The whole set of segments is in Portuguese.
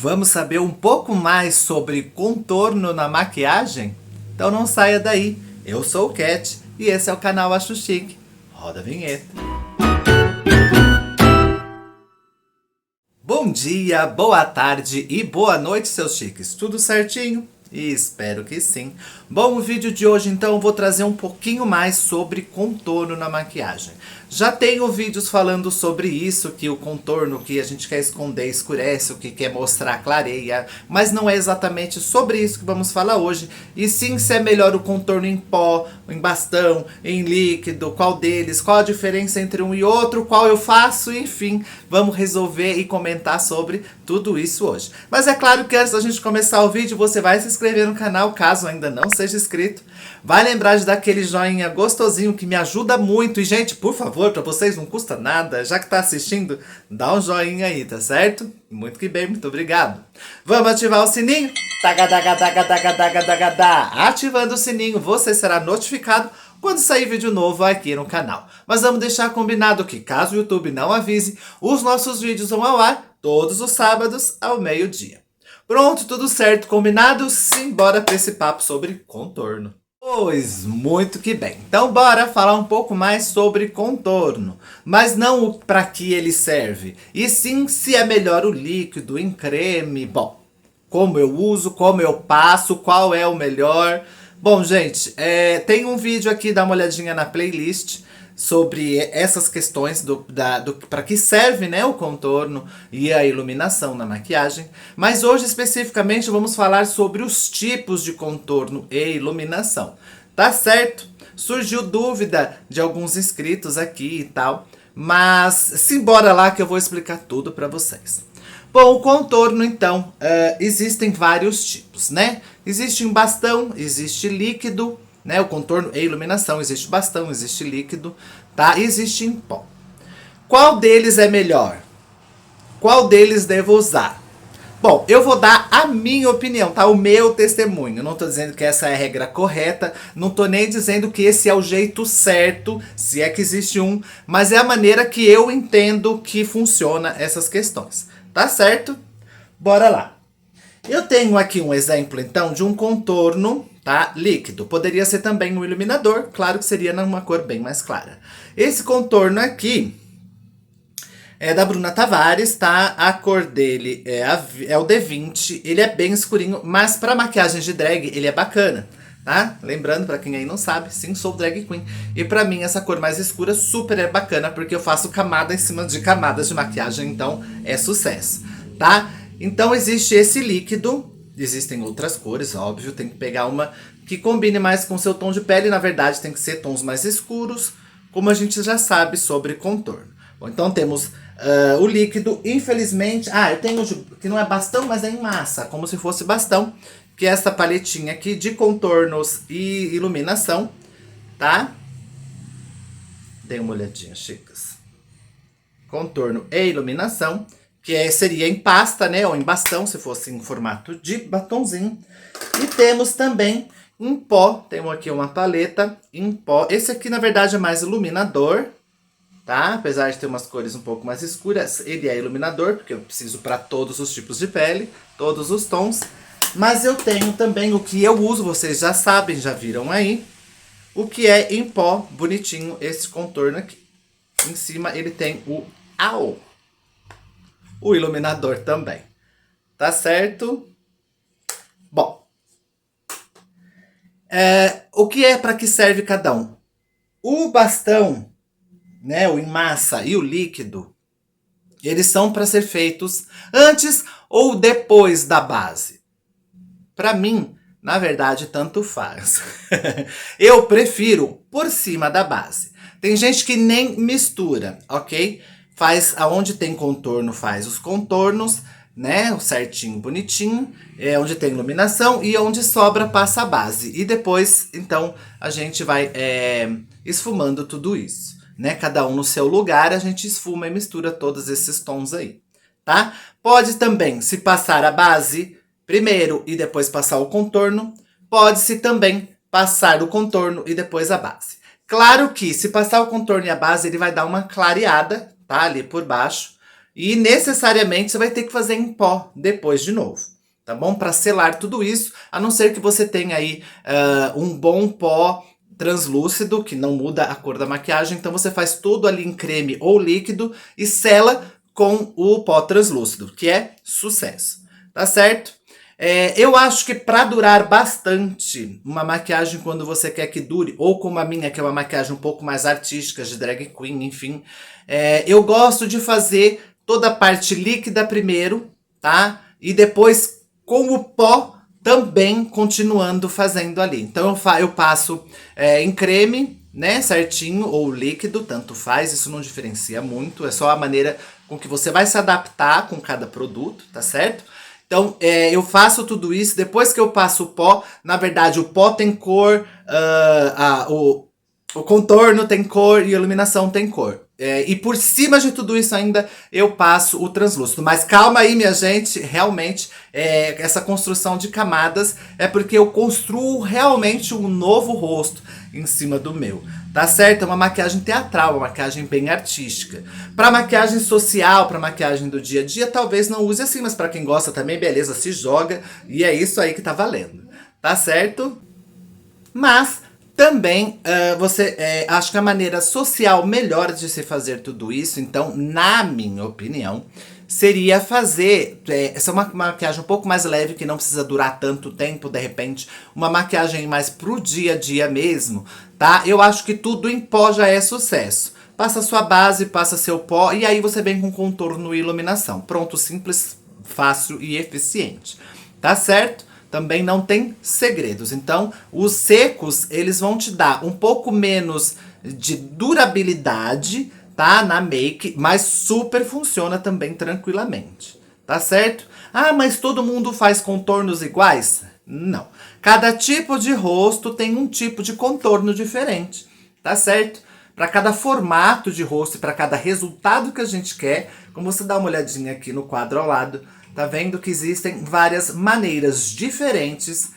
Vamos saber um pouco mais sobre contorno na maquiagem? Então não saia daí. Eu sou o Cat e esse é o canal Acho Chique. Roda a vinheta. Bom dia, boa tarde e boa noite, seus chiques. Tudo certinho? E espero que sim. Bom, o vídeo de hoje então eu vou trazer um pouquinho mais sobre contorno na maquiagem. Já tenho vídeos falando sobre isso, que o contorno que a gente quer esconder escurece, o que quer mostrar clareia, mas não é exatamente sobre isso que vamos falar hoje, e sim se é melhor o contorno em pó, em bastão, em líquido, qual deles, qual a diferença entre um e outro, qual eu faço, enfim, vamos resolver e comentar sobre tudo isso hoje. Mas é claro que antes da gente começar o vídeo, você vai se inscrever no canal, caso ainda não seja inscrito. Vai lembrar de dar aquele joinha gostosinho que me ajuda muito. E, gente, por favor, para vocês não custa nada, já que tá assistindo, dá um joinha aí, tá certo? Muito que bem, muito obrigado. Vamos ativar o sininho? Tagadagadagadagadagadá. Ativando o sininho, você será notificado quando sair vídeo novo aqui no canal. Mas vamos deixar combinado que, caso o YouTube não avise, os nossos vídeos vão ao ar todos os sábados ao meio-dia. Pronto, tudo certo, combinado? Simbora para esse papo sobre contorno. Pois, muito que bem. Então bora falar um pouco mais sobre contorno. Mas não para que ele serve, e sim se é melhor o líquido, em creme. Bom, como eu uso, como eu passo, qual é o melhor. Bom, gente, tem um vídeo aqui, dá uma olhadinha na playlist sobre essas questões para que serve, né, o contorno e a iluminação na maquiagem. Mas hoje especificamente vamos falar sobre os tipos de contorno e iluminação. Tá certo? Surgiu dúvida de alguns inscritos aqui e tal, mas simbora lá que eu vou explicar tudo para vocês. Bom, o contorno, então, existem vários tipos, né? Existe em bastão, existe líquido, né? O contorno e iluminação, existe bastão, existe líquido, tá? Existe em pó. Qual deles é melhor? Qual deles devo usar? Bom, eu vou dar a minha opinião, tá? O meu testemunho. Não tô dizendo que essa é a regra correta, não tô nem dizendo que esse é o jeito certo, se é que existe um, mas é a maneira que eu entendo que funciona essas questões. Tá certo? Bora lá. Eu tenho aqui um exemplo, então, de um contorno, tá? Líquido. Poderia ser também um iluminador, claro que seria numa cor bem mais clara. Esse contorno aqui é da Bruna Tavares, tá? A cor dele é o D20, ele é bem escurinho, mas para maquiagem de drag ele é bacana, tá? Lembrando, para quem aí não sabe, sim, sou drag queen. E para mim essa cor mais escura super é bacana, porque eu faço camada em cima de camadas de maquiagem, então é sucesso, tá? Então existe esse líquido, existem outras cores, óbvio, tem que pegar uma que combine mais com o seu tom de pele, na verdade tem que ser tons mais escuros, como a gente já sabe sobre contorno. Bom, então temos o líquido, infelizmente, eu tenho que não é bastão, mas é em massa, como se fosse bastão, que é essa paletinha aqui de contornos e iluminação, tá? Dê uma olhadinha, chicas. Contorno e iluminação, que seria em pasta, né, ou em bastão, se fosse em formato de batonzinho. E temos também em pó, temos aqui uma paleta em pó. Esse aqui, na verdade, é mais iluminador, tá? Apesar de ter umas cores um pouco mais escuras, ele é iluminador, porque eu preciso para todos os tipos de pele, todos os tons. Mas eu tenho também o que eu uso, vocês já sabem, já viram aí, o que é em pó, bonitinho, esse contorno aqui. Em cima ele tem o iluminador também. Tá certo? Bom, o que é para que serve cada um? O bastão, né, o em massa e o líquido, eles são para ser feitos antes ou depois da base. Para mim, na verdade, tanto faz. Eu prefiro por cima da base. Tem gente que nem mistura, ok? Faz aonde tem contorno, faz os contornos, né? Certinho, bonitinho. Onde tem iluminação e onde sobra passa a base. E depois, então, a gente vai esfumando tudo isso, né? Cada um no seu lugar, a gente esfuma e mistura todos esses tons aí, tá? Pode também se passar a base primeiro e depois passar o contorno. Pode-se também passar o contorno e depois a base. Claro que se passar o contorno e a base, ele vai dar uma clareada, tá? Ali por baixo. E necessariamente você vai ter que fazer em pó depois de novo, tá bom? Para selar tudo isso, a não ser que você tenha aí um bom pó translúcido, que não muda a cor da maquiagem, então você faz tudo ali em creme ou líquido e sela com o pó translúcido, que é sucesso, tá certo? Eu acho que para durar bastante uma maquiagem quando você quer que dure, ou como a minha, que é uma maquiagem um pouco mais artística, de drag queen, enfim, eu gosto de fazer toda a parte líquida primeiro, tá? E depois com o pó também continuando fazendo ali. Então eu passo em creme, né, certinho, ou líquido, tanto faz, isso não diferencia muito, é só a maneira com que você vai se adaptar com cada produto, tá certo? Então, eu faço tudo isso, depois que eu passo o pó, na verdade o pó tem cor, o contorno tem cor e a iluminação tem cor. E por cima de tudo isso ainda eu passo o translúcido. Mas calma aí, minha gente, realmente essa construção de camadas é porque eu construo realmente um novo rosto em cima do meu. Tá certo? É uma maquiagem teatral, uma maquiagem bem artística. Para maquiagem social, para maquiagem do dia a dia, talvez não use assim, mas para quem gosta também, beleza, se joga e é isso aí que tá valendo. Tá certo? Mas também acho que a maneira social melhor de se fazer tudo isso, então, na minha opinião, seria fazer essa é uma maquiagem um pouco mais leve, que não precisa durar tanto tempo, de repente, uma maquiagem mais pro dia a dia mesmo, tá? Eu acho que tudo em pó já é sucesso. Passa sua base, passa seu pó e aí você vem com contorno e iluminação. Pronto, simples, fácil e eficiente. Tá certo? Também não tem segredos. Então, os secos, eles vão te dar um pouco menos de durabilidade, tá? Na make, mas super funciona também tranquilamente. Tá certo? Ah, mas todo mundo faz contornos iguais? Não. Cada tipo de rosto tem um tipo de contorno diferente. Tá certo? Para cada formato de rosto e para cada resultado que a gente quer, como você dá uma olhadinha aqui no quadro ao lado, tá vendo que existem várias maneiras diferentes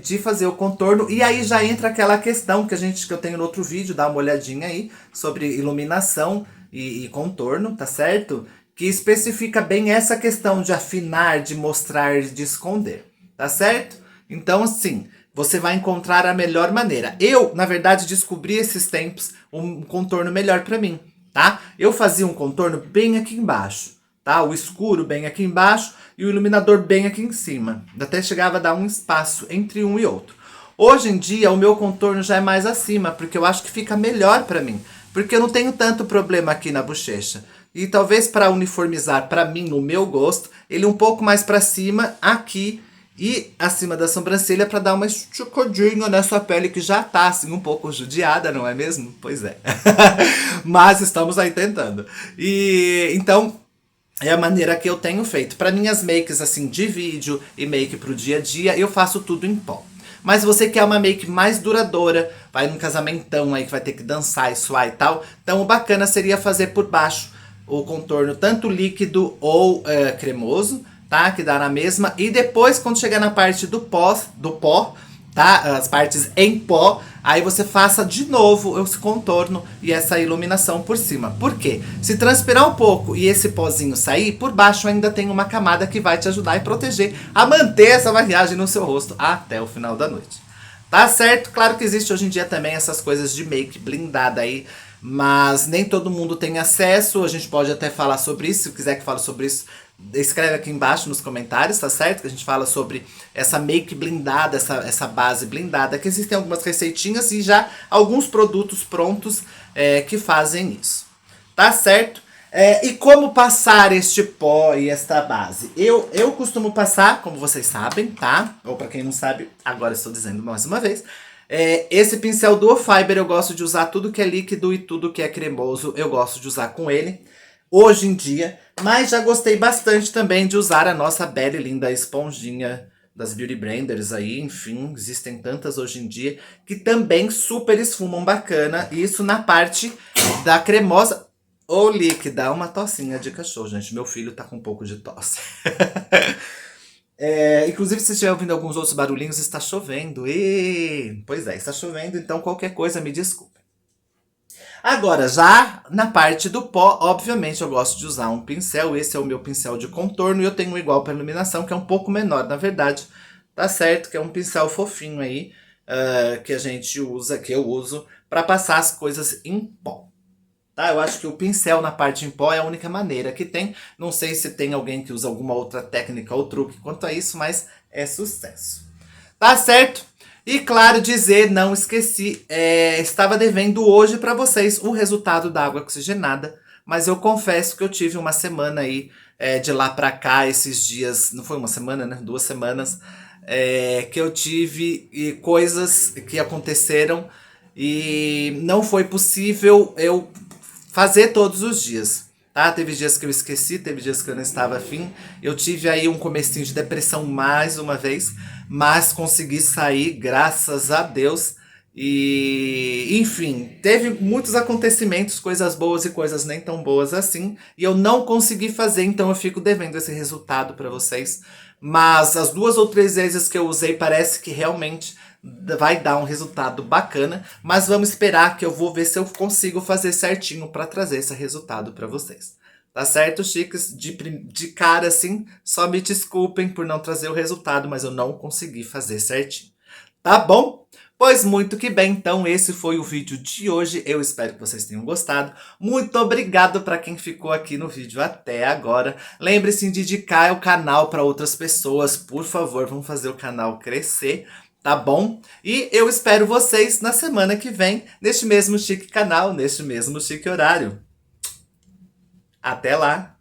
de fazer o contorno. E aí já entra aquela questão que eu tenho no outro vídeo, dá uma olhadinha aí, sobre iluminação e contorno, tá certo? Que especifica bem essa questão de afinar, de mostrar, de esconder, tá certo? Então, assim, você vai encontrar a melhor maneira. Eu, na verdade, descobri esses tempos um contorno melhor pra mim, tá? Eu fazia um contorno bem aqui embaixo, tá? O escuro bem aqui embaixo e o iluminador bem aqui em cima. Até chegava a dar um espaço entre um e outro. Hoje em dia, o meu contorno já é mais acima, porque eu acho que fica melhor pra mim. Porque eu não tenho tanto problema aqui na bochecha. E talvez para uniformizar pra mim, no meu gosto, ele um pouco mais pra cima aqui e acima da sobrancelha para dar uma esticadinha nessa pele que já tá assim um pouco judiada, não é mesmo? Pois é. Mas estamos aí tentando. E então é a maneira que eu tenho feito. Para minhas makes assim de vídeo e make pro dia a dia, eu faço tudo em pó. Mas você quer uma make mais duradoura, vai num casamentão aí que vai ter que dançar e suar e tal. Então o bacana seria fazer por baixo o contorno tanto líquido ou cremoso, tá? Que dá na mesma. E depois, quando chegar na parte do pó, tá? As partes em pó, aí você faça de novo esse contorno e essa iluminação por cima. Por quê? Se transpirar um pouco e esse pozinho sair, por baixo ainda tem uma camada que vai te ajudar e proteger a manter essa maquiagem no seu rosto até o final da noite. Tá certo? Claro que existe hoje em dia também essas coisas de make blindada aí, mas nem todo mundo tem acesso. A gente pode até falar sobre isso, se quiser que fale sobre isso, escreve aqui embaixo nos comentários, tá certo? Que a gente fala sobre essa make blindada, essa base blindada, que existem algumas receitinhas e já alguns produtos prontos que fazem isso. Tá certo? E como passar este pó e esta base? Eu costumo passar, como vocês sabem, tá? Ou pra quem não sabe, agora estou dizendo mais uma vez. Esse pincel Duo Fiber eu gosto de usar tudo que é líquido e tudo que é cremoso, eu gosto de usar com ele. Hoje em dia, mas já gostei bastante também de usar a nossa bela e linda esponjinha das Beauty Blenders aí, enfim, existem tantas hoje em dia que também super esfumam bacana, isso na parte da cremosa ou líquida, uma tossinha de cachorro, gente, meu filho tá com um pouco de tosse. Inclusive, se estiver ouvindo alguns outros barulhinhos, está chovendo. Pois é, está chovendo, então qualquer coisa me desculpe. Agora, já na parte do pó, obviamente eu gosto de usar um pincel. Esse é o meu pincel de contorno e eu tenho um igual para iluminação, que é um pouco menor, na verdade. Tá certo que é um pincel fofinho aí, que a gente usa, que eu uso, para passar as coisas em pó. Tá? Eu acho que o pincel na parte em pó é a única maneira que tem. Não sei se tem alguém que usa alguma outra técnica ou truque quanto a isso, mas é sucesso. Tá certo? E claro, dizer, não esqueci, estava devendo hoje para vocês o resultado da água oxigenada, mas eu confesso que eu tive uma semana aí, de lá para cá, esses dias, não foi uma semana, né? 2 semanas, que eu tive coisas que aconteceram e não foi possível eu fazer todos os dias. Tá? Teve dias que eu esqueci, teve dias que eu não estava afim. Eu tive aí um comecinho de depressão mais uma vez, mas consegui sair, graças a Deus. E, enfim, teve muitos acontecimentos, coisas boas e coisas nem tão boas assim, e eu não consegui fazer, então eu fico devendo esse resultado para vocês. Mas as 2 ou 3 vezes que eu usei, parece que realmente vai dar um resultado bacana, mas vamos esperar que eu vou ver se eu consigo fazer certinho para trazer esse resultado para vocês. Tá certo, chiques? De cara assim, só me desculpem por não trazer o resultado, mas eu não consegui fazer certinho. Tá bom? Pois muito que bem, então esse foi o vídeo de hoje. Eu espero que vocês tenham gostado. Muito obrigado para quem ficou aqui no vídeo até agora. Lembre-se de indicar o canal para outras pessoas, por favor, vamos fazer o canal crescer. Tá bom? E eu espero vocês na semana que vem, neste mesmo chique canal, neste mesmo chique horário. Até lá!